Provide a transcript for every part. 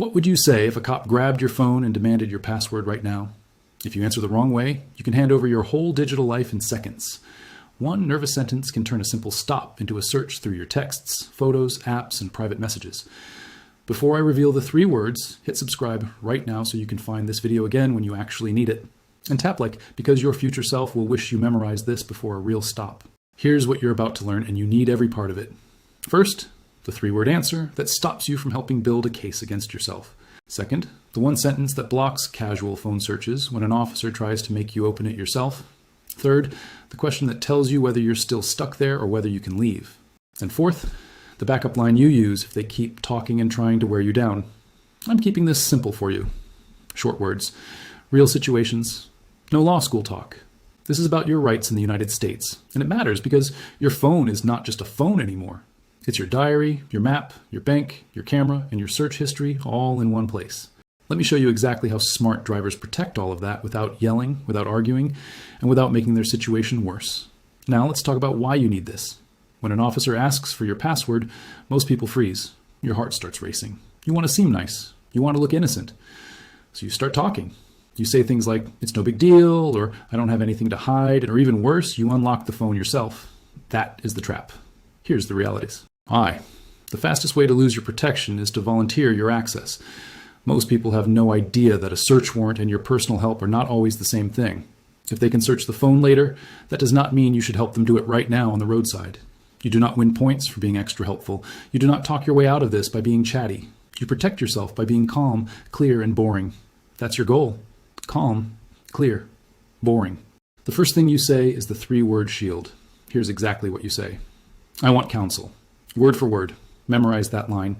What would you say if a cop grabbed your phone and demanded your password right now? If you answer the wrong way, you can hand over your whole digital life in seconds. One nervous sentence can turn a simple stop into a search through your texts, photos, apps, and private messages. Before I reveal the 3 words, hit subscribe right now so you can find this video again when you actually need it. And tap like, because your future self will wish you memorized this before a real stop. Here's what you're about to learn, and you need every part of it. First, the 3-word answer that stops you from helping build a case against yourself. Second, the one sentence that blocks casual phone searches when an officer tries to make you open it yourself. Third, the question that tells you whether you're still stuck there or whether you can leave. And fourth, the backup line you use if they keep talking and trying to wear you down. I'm keeping this simple for you. Short words, real situations, no law school talk. This is about your rights in the United States, and it matters because your phone is not just a phone anymore. It's your diary, your map, your bank, your camera, and your search history all in one place. Let me show you exactly how smart drivers protect all of that without yelling, without arguing, and without making their situation worse. Now let's talk about why you need this. When an officer asks for your password, most people freeze. Your heart starts racing. You want to seem nice. You want to look innocent. So you start talking. You say things like, it's no big deal, or I don't have anything to hide, or even worse, you unlock the phone yourself. That is the trap. Here's the realities. The fastest way to lose your protection is to volunteer your access. Most people have no idea that a search warrant and your personal help are not always the same thing. If they can search the phone later, that does not mean you should help them do it right now on the roadside. You do not win points for being extra helpful. You do not talk your way out of this by being chatty. You protect yourself by being calm, clear, and boring. That's your goal. Calm, clear, boring. The first thing you say is the 3-word shield. Here's exactly what you say. I want counsel. Word for word. Memorize that line.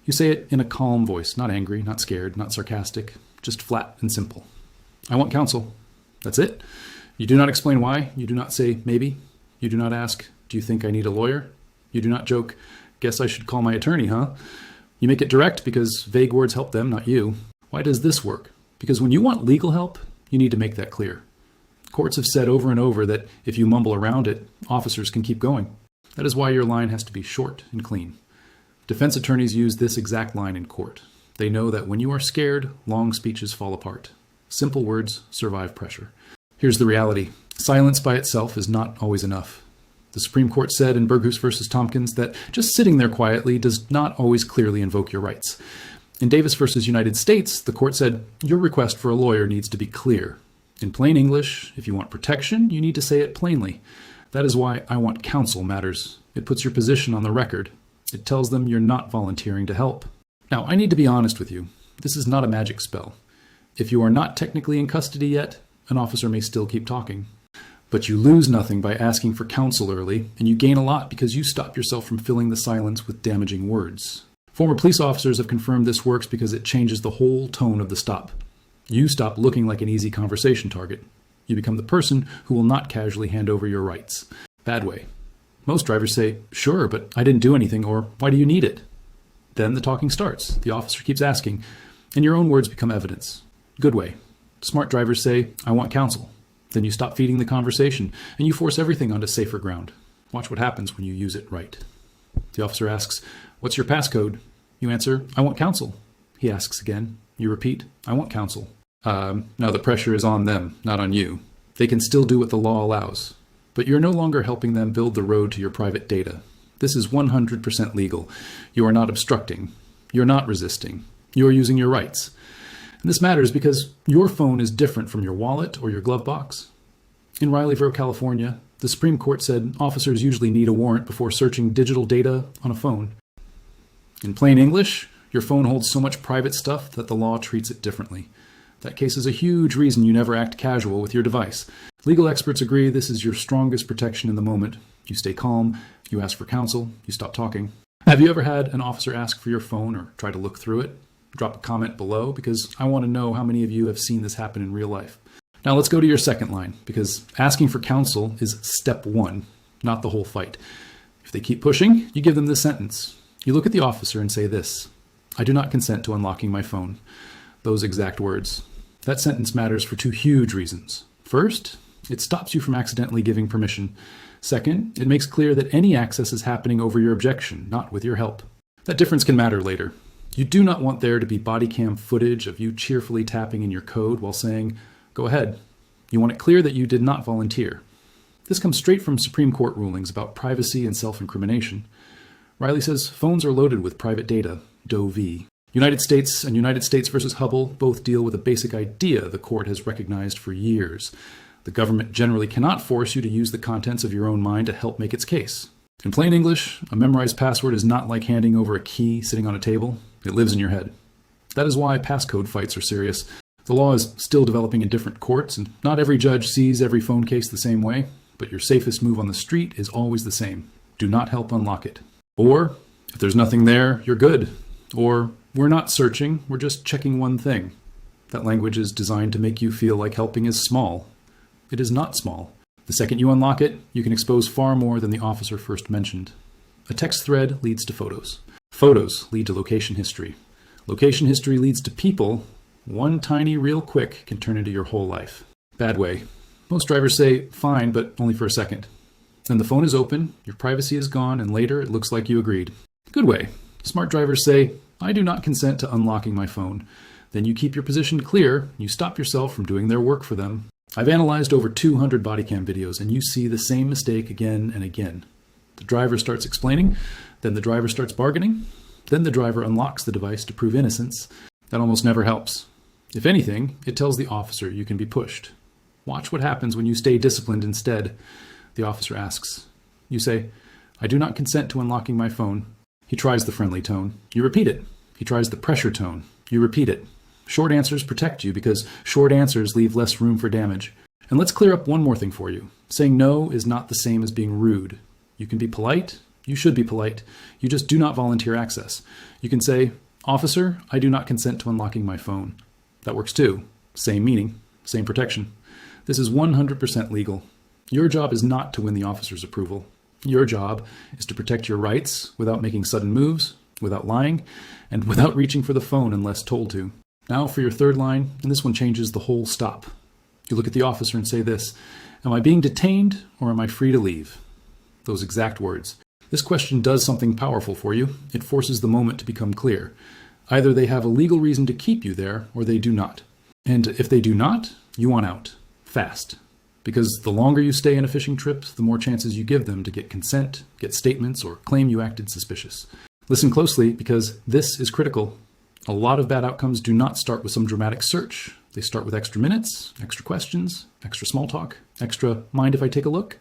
You say it in a calm voice, not angry, not scared, not sarcastic, just flat and simple. I want counsel. That's it. You do not explain why. You do not say maybe. You do not ask, do you think I need a lawyer? You do not joke, guess I should call my attorney, huh? You make it direct because vague words help them, not you. Why does this work? Because when you want legal help, you need to make that clear. Courts have said over and over that if you mumble around it, officers can keep going. That is why your line has to be short and clean. Defense attorneys use this exact line in court. They know that when you are scared, long speeches fall apart. Simple words survive pressure. Here's the reality. Silence by itself is not always enough. The Supreme Court said in Burgos versus Tompkins that just sitting there quietly does not always clearly invoke your rights. In Davis versus United States, the court said your request for a lawyer needs to be clear. In plain English, if you want protection, you need to say it plainly. That is why I want counsel matters. It puts your position on the record. It tells them you're not volunteering to help. Now, I need to be honest with you. This is not a magic spell. If you are not technically in custody yet, an officer may still keep talking. But you lose nothing by asking for counsel early, and you gain a lot because you stop yourself from filling the silence with damaging words. Former police officers have confirmed this works because it changes the whole tone of the stop. You stop looking like an easy conversation target. You become the person who will not casually hand over your rights. Bad way. Most drivers say, sure, but I didn't do anything, or why do you need it? Then the talking starts. The officer keeps asking, and your own words become evidence. Good way. Smart drivers say, I want counsel. Then you stop feeding the conversation, and you force everything onto safer ground. Watch what happens when you use it right. The officer asks, what's your passcode? You answer, I want counsel. He asks again. You repeat, I want counsel. Now the pressure is on them, not on you. They can still do what the law allows. But you're no longer helping them build the road to your private data. This is 100% legal. You are not obstructing. You're not resisting. You are using your rights. And this matters because your phone is different from your wallet or your glove box. In Rileyville, California, the Supreme Court said officers usually need a warrant before searching digital data on a phone. In plain English, your phone holds so much private stuff that the law treats it differently. That case is a huge reason you never act casual with your device. Legal experts agree this is your strongest protection in the moment. You stay calm, you ask for counsel, you stop talking. Have you ever had an officer ask for your phone or try to look through it? Drop a comment below because I want to know how many of you have seen this happen in real life. Now let's go to your second line because asking for counsel is step 1, not the whole fight. If they keep pushing, you give them this sentence. You look at the officer and say this, I do not consent to unlocking my phone. Those exact words. That sentence matters for 2 huge reasons. First, it stops you from accidentally giving permission. Second, it makes clear that any access is happening over your objection, not with your help. That difference can matter later. You do not want there to be body cam footage of you cheerfully tapping in your code while saying, "Go ahead." You want it clear that you did not volunteer. This comes straight from Supreme Court rulings about privacy and self-incrimination. Riley says phones are loaded with private data, Doe v. United States and United States versus Hubble both deal with a basic idea the court has recognized for years. The government generally cannot force you to use the contents of your own mind to help make its case. In plain English, a memorized password is not like handing over a key sitting on a table. It lives in your head. That is why passcode fights are serious. The law is still developing in different courts, and not every judge sees every phone case the same way, but your safest move on the street is always the same. Do not help unlock it. Or, if there's nothing there, you're good. Or, we're not searching, we're just checking one thing. That language is designed to make you feel like helping is small. It is not small. The second you unlock it, you can expose far more than the officer first mentioned. A text thread leads to photos. Photos lead to location history. Location history leads to people. One tiny real quick can turn into your whole life. Bad way. Most drivers say, fine, but only for a second. Then the phone is open, your privacy is gone, and later it looks like you agreed. Good way. Smart drivers say, I do not consent to unlocking my phone. Then you keep your position clear, you stop yourself from doing their work for them. I've analyzed over 200 body cam videos, and you see the same mistake again and again. The driver starts explaining, then the driver starts bargaining, then the driver unlocks the device to prove innocence. That almost never helps. If anything, it tells the officer you can be pushed. Watch what happens when you stay disciplined instead. The officer asks. You say, I do not consent to unlocking my phone. He tries the friendly tone. You repeat it. He tries the pressure tone. You repeat it. Short answers protect you because short answers leave less room for damage. And let's clear up one more thing for you. Saying no is not the same as being rude. You can be polite. You should be polite. You just do not volunteer access. You can say, Officer, I do not consent to unlocking my phone. That works too. Same meaning, same protection. This is 100% legal. Your job is not to win the officer's approval. Your job is to protect your rights without making sudden moves, without lying, and without reaching for the phone unless told to. Now for your third line, and this one changes the whole stop. You look at the officer and say this, am I being detained or am I free to leave? Those exact words. This question does something powerful for you. It forces the moment to become clear. Either they have a legal reason to keep you there or they do not. And if they do not, you want out. Fast. Because the longer you stay in a fishing trip, the more chances you give them to get consent, get statements, or claim you acted suspicious. Listen closely because this is critical. A lot of bad outcomes do not start with some dramatic search. They start with extra minutes, extra questions, extra small talk, extra mind if I take a look.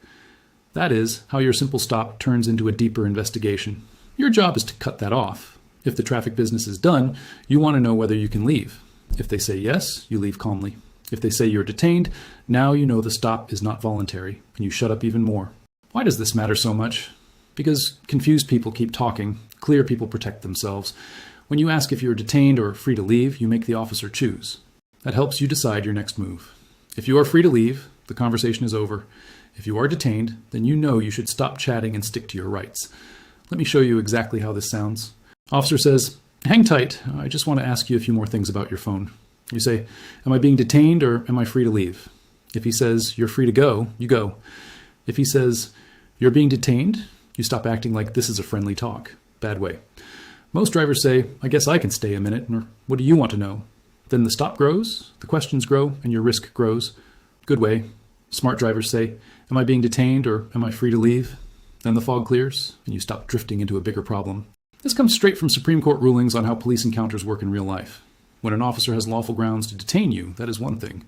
That is how your simple stop turns into a deeper investigation. Your job is to cut that off. If the traffic business is done, you want to know whether you can leave. If they say yes, you leave calmly. If they say you're detained, now you know the stop is not voluntary, and you shut up even more. Why does this matter so much? Because confused people keep talking, clear people protect themselves. When you ask if you're detained or free to leave, you make the officer choose. That helps you decide your next move. If you are free to leave, the conversation is over. If you are detained, then you know you should stop chatting and stick to your rights. Let me show you exactly how this sounds. Officer says, hang tight, I just want to ask you a few more things about your phone. You say, am I being detained or am I free to leave? If he says, you're free to go, you go. If he says, you're being detained, you stop acting like this is a friendly talk. Bad way. Most drivers say, I guess I can stay a minute, or what do you want to know? Then the stop grows, the questions grow, and your risk grows. Good way. Smart drivers say, am I being detained or am I free to leave? Then the fog clears, and you stop drifting into a bigger problem. This comes straight from Supreme Court rulings on how police encounters work in real life. When an officer has lawful grounds to detain you, that is one thing.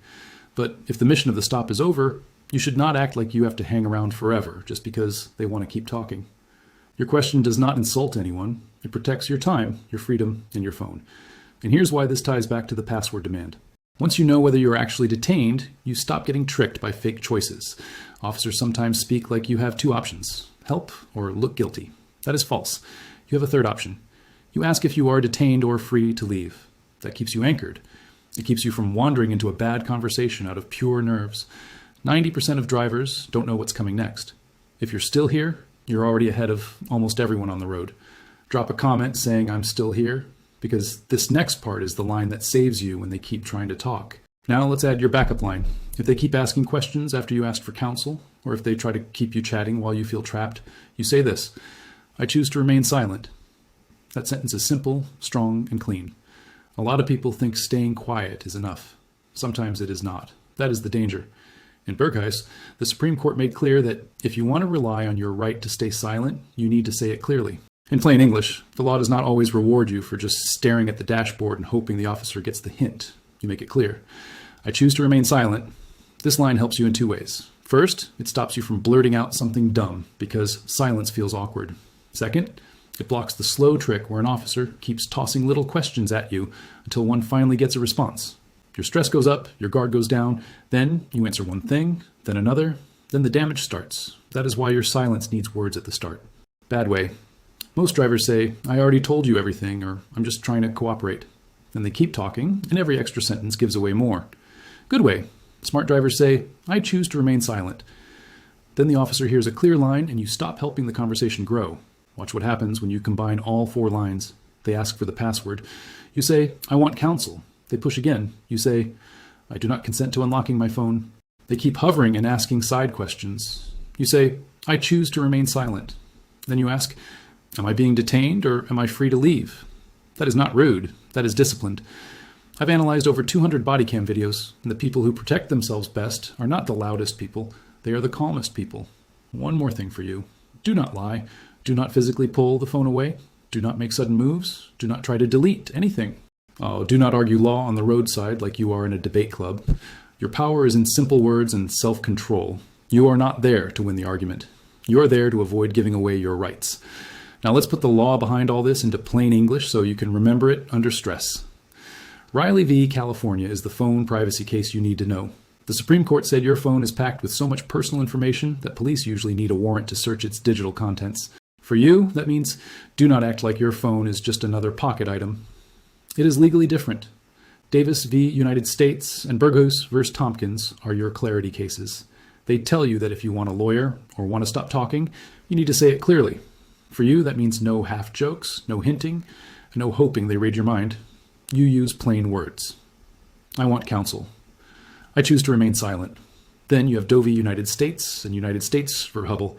But if the mission of the stop is over, you should not act like you have to hang around forever just because they want to keep talking. Your question does not insult anyone. It protects your time, your freedom, and your phone. And here's why this ties back to the password demand. Once you know whether you're actually detained, you stop getting tricked by fake choices. Officers sometimes speak like you have two options, help or look guilty. That is false. You have a third option. You ask if you are detained or free to leave. That keeps you anchored. It keeps you from wandering into a bad conversation out of pure nerves. 90% of drivers don't know what's coming next. If you're still here, you're already ahead of almost everyone on the road. Drop a comment saying, I'm still here, because this next part is the line that saves you when they keep trying to talk. Now let's add your backup line. If they keep asking questions after you ask for counsel, or if they try to keep you chatting while you feel trapped, you say this, I choose to remain silent. That sentence is simple, strong, and clean. A lot of people think staying quiet is enough. Sometimes it is not. That is the danger. In Berghuis, the Supreme Court made clear that if you want to rely on your right to stay silent, you need to say it clearly. In plain English, the law does not always reward you for just staring at the dashboard and hoping the officer gets the hint. You make it clear. I choose to remain silent. This line helps you in two ways. First, it stops you from blurting out something dumb because silence feels awkward. Second, it blocks the slow trick where an officer keeps tossing little questions at you until one finally gets a response. Your stress goes up, your guard goes down, then you answer one thing, then another, then the damage starts. That is why your silence needs words at the start. Bad way. Most drivers say, I already told you everything, or I'm just trying to cooperate. Then they keep talking, and every extra sentence gives away more. Good way. Smart drivers say, I choose to remain silent. Then the officer hears a clear line, and you stop helping the conversation grow. Watch what happens when you combine all four lines. They ask for the password. You say, I want counsel. They push again. You say, I do not consent to unlocking my phone. They keep hovering and asking side questions. You say, I choose to remain silent. Then you ask, am I being detained or am I free to leave? That is not rude. That is disciplined. I've analyzed over 200 body cam videos, and the people who protect themselves best are not the loudest people. They are the calmest people. One more thing for you. Do not lie. Do not physically pull the phone away. Do not make sudden moves. Do not try to delete anything. Oh, do not argue law on the roadside like you are in a debate club. Your power is in simple words and self-control. You are not there to win the argument. You are there to avoid giving away your rights. Now let's put the law behind all this into plain English so you can remember it under stress. Riley v. California is the phone privacy case you need to know. The Supreme Court said your phone is packed with so much personal information that police usually need a warrant to search its digital contents. For you, that means do not act like your phone is just another pocket item. It is legally different. Davis v. United States and Berghuis v. Tompkins are your clarity cases. They tell you that if you want a lawyer or want to stop talking, you need to say it clearly. For you, that means no half jokes, no hinting, and no hoping they read your mind. You use plain words. I want counsel. I choose to remain silent. Then you have Doe v. United States and United States v. Hubble.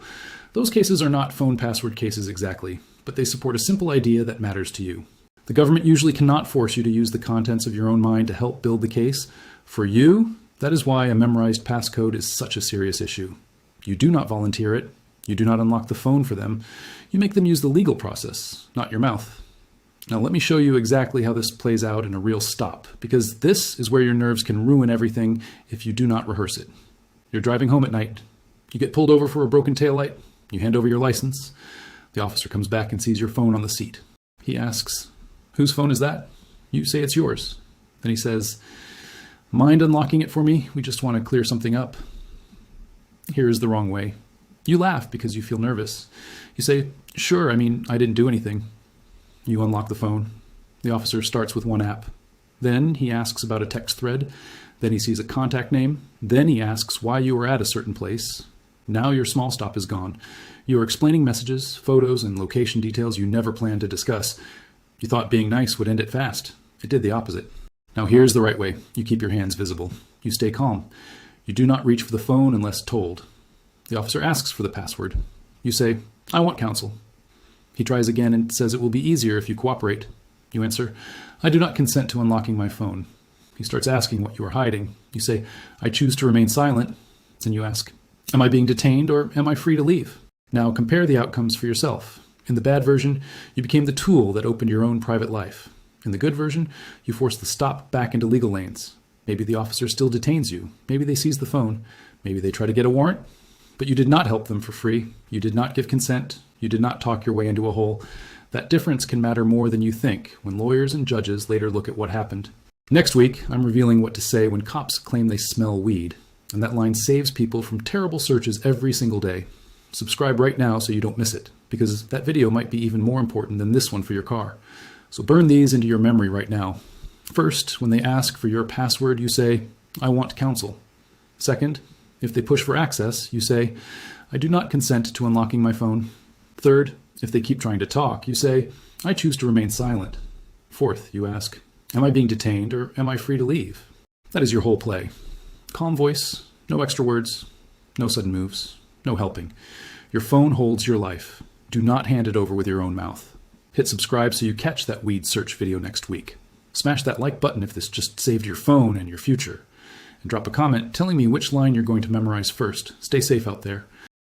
Those cases are not phone password cases exactly, but they support a simple idea that matters to you. The government usually cannot force you to use the contents of your own mind to help build the case. For you, that is why a memorized passcode is such a serious issue. You do not volunteer it. You do not unlock the phone for them. You make them use the legal process, not your mouth. Now let me show you exactly how this plays out in a real stop, because this is where your nerves can ruin everything if you do not rehearse it. You're driving home at night. You get pulled over for a broken taillight. You hand over your license. The officer comes back and sees your phone on the seat. He asks, whose phone is that? You say it's yours. Then he says, mind unlocking it for me? We just want to clear something up. Here is the wrong way. You laugh because you feel nervous. You say, sure, I didn't do anything. You unlock the phone. The officer starts with one app. Then he asks about a text thread. Then he sees a contact name. Then he asks why you were at a certain place. Now your small stop is gone. You are explaining messages, photos, and location details you never planned to discuss. You thought being nice would end it fast. It did the opposite. Now here's the right way. You keep your hands visible. You stay calm. You do not reach for the phone unless told. The officer asks for the password. You say, I want counsel. He tries again and says it will be easier if you cooperate. You answer, I do not consent to unlocking my phone. He starts asking what you are hiding. You say, I choose to remain silent. Then you ask, am I being detained or am I free to leave? Now compare the outcomes for yourself. In the bad version, you became the tool that opened your own private life. In the good version, you forced the stop back into legal lanes. Maybe the officer still detains you. Maybe they seize the phone. Maybe they try to get a warrant. But you did not help them for free. You did not give consent. You did not talk your way into a hole. That difference can matter more than you think when lawyers and judges later look at what happened. Next week, I'm revealing what to say when cops claim they smell weed. And that line saves people from terrible searches every single day. Subscribe right now so you don't miss it, because that video might be even more important than this one for your car. So burn these into your memory right now. First, when they ask for your password, you say, I want counsel. Second, if they push for access, you say, I do not consent to unlocking my phone. Third, if they keep trying to talk, you say, I choose to remain silent. Fourth, you ask, am I being detained or am I free to leave? That is your whole play. Calm voice, no extra words, no sudden moves, no helping. Your phone holds your life. Do not hand it over with your own mouth. Hit subscribe so you catch that weed search video next week. Smash that like button if this just saved your phone and your future. And drop a comment telling me which line you're going to memorize first. Stay safe out there.